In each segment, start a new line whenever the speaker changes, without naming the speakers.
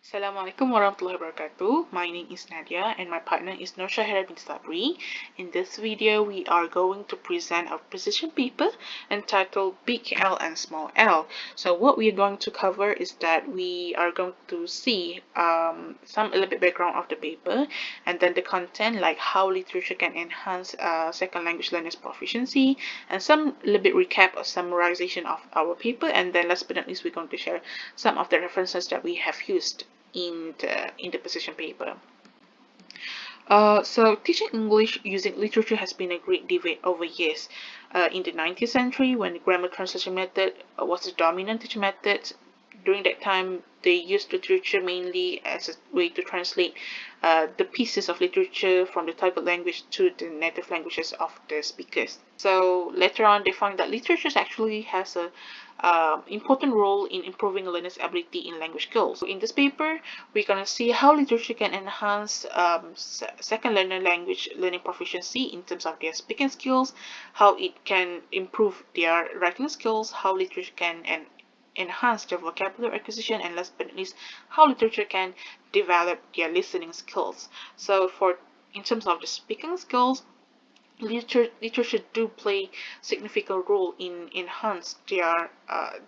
Assalamualaikum warahmatullahi wabarakatuh. My name is Nadiah and my partner is Norsyahirah Sabri. In this video, we are going to present our precision paper entitled Big L and Small L. So what we are going to cover is that we are going to see some a little bit background of the paper, and then the content like how literature can enhance second language learners proficiency, and some little bit recap or summarization of our paper, and then last but not least we're going to share some of the references that we have used in the position paper. So teaching English using literature has been a great debate over years. In the 19th century, when the grammar translation method was the dominant teaching method, during that time they used literature mainly as a way to translate the pieces of literature from the target language to the native languages of the speakers. So later on, they found that literature actually has a important role in improving a learner's ability in language skills. So in this paper, we're going to see how literature can enhance second learner language learning proficiency in terms of their speaking skills, how it can improve their writing skills, how literature can enhance their vocabulary acquisition, and last but not least, how literature can develop their listening skills. So in terms of the speaking skills, literature do play significant role in enhance their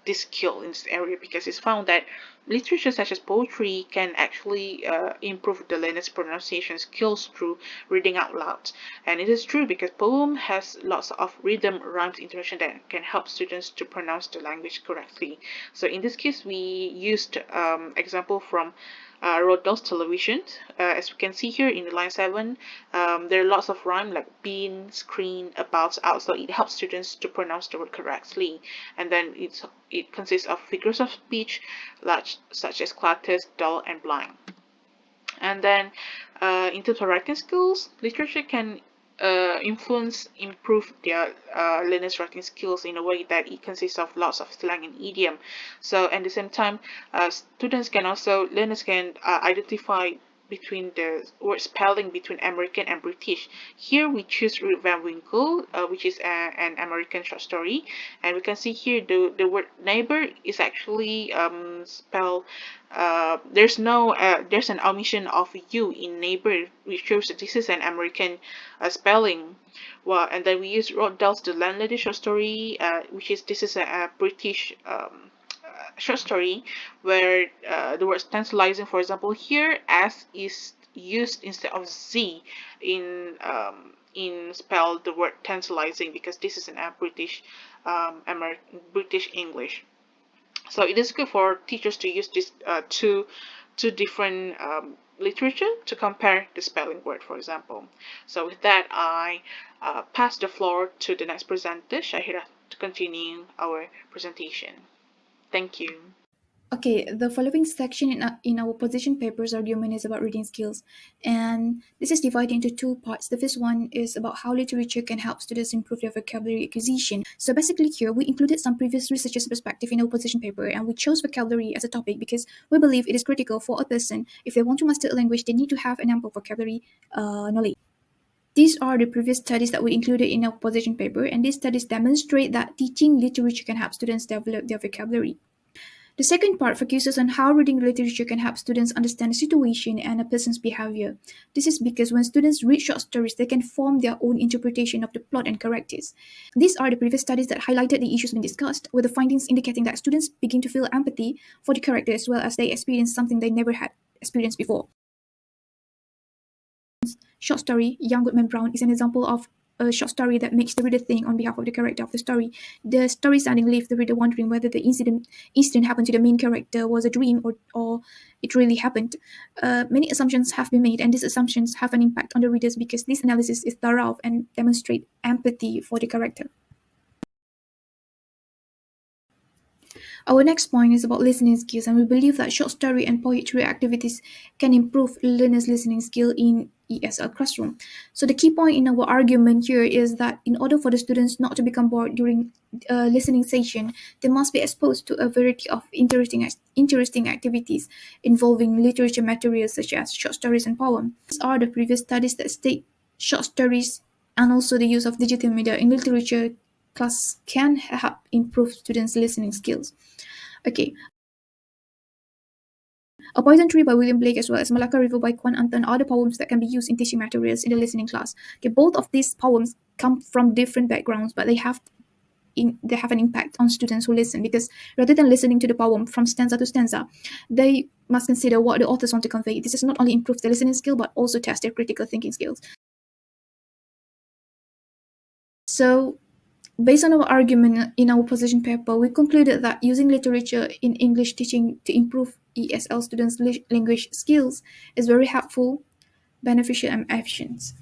this skill in this area, because it's found that literature such as poetry can actually improve the learner's pronunciation skills through reading out loud. And it is true because poem has lots of rhythm, rhymes, intonation that can help students to pronounce the language correctly. So in this case, we used example from Roald Dahl's television. As we can see here in the line 7, there are lots of rhyme like been, screen, about, out, so it helps students to pronounce the word correctly. And then it consists of figures of speech such as clutters, dull, and blind. And then in terms of writing skills, literature can improve their learners' writing skills in a way that it consists of lots of slang and idiom. So at the same time, learners can identify between the word spelling between American and British. Here we choose Rip Van Winkle, which is an American short story, and we can see here the word neighbor is actually spelled. There's an omission of U in neighbor, which shows that this is an American spelling. Well, and then we use Roald Dahl's The Landlady short story, this is a British short story where the word tantalizing, for example, here S is used instead of Z in spell the word tantalizing, because this is in a British English. So it is good for teachers to use these two different literature to compare the spelling word, for example. So with that, I pass the floor to the next presenter, Shahira, to continue our presentation. Thank you.
Okay, the following section in our position paper's argument is about reading skills, and this is divided into two parts. The first one is about how literature can help students improve their vocabulary acquisition. So basically here, we included some previous researchers' perspective in our position paper, and we chose vocabulary as a topic because we believe it is critical for a person. If they want to master a language, they need to have an ample vocabulary knowledge. These are the previous studies that we included in our position paper, and these studies demonstrate that teaching literature can help students develop their vocabulary. The second part focuses on how reading literature can help students understand a situation and a person's behavior. This is because when students read short stories, they can form their own interpretation of the plot and characters. These are the previous studies that highlighted the issues being discussed, with the findings indicating that students begin to feel empathy for the character as well as they experience something they never had experienced before. Short story, Young Goodman Brown, is an example of a short story that makes the reader think on behalf of the character of the story. The story sounding leaves the reader wondering whether the incident happened to the main character was a dream or it really happened. Many assumptions have been made, and these assumptions have an impact on the readers because this analysis is thorough and demonstrates empathy for the character. Our next point is about listening skills, and we believe that short story and poetry activities can improve learners' listening skill in ESL classroom. So the key point in our argument here is that in order for the students not to become bored during listening session, they must be exposed to a variety of interesting activities involving literature materials such as short stories and poems. These are the previous studies that state short stories and also the use of digital media in literature class can help improve students' listening skills. Okay. A Poison Tree by William Blake, as well as Malacca River by Kwan Anton, are the poems that can be used in teaching materials in the listening class. Okay, both of these poems come from different backgrounds, but they have an impact on students who listen, because rather than listening to the poem from stanza to stanza, they must consider what the authors want to convey. This is not only improve their listening skill, but also test their critical thinking skills. So, based on our argument in our position paper, we concluded that using literature in English teaching to improve ESL students' language skills is very helpful, beneficial, and efficient.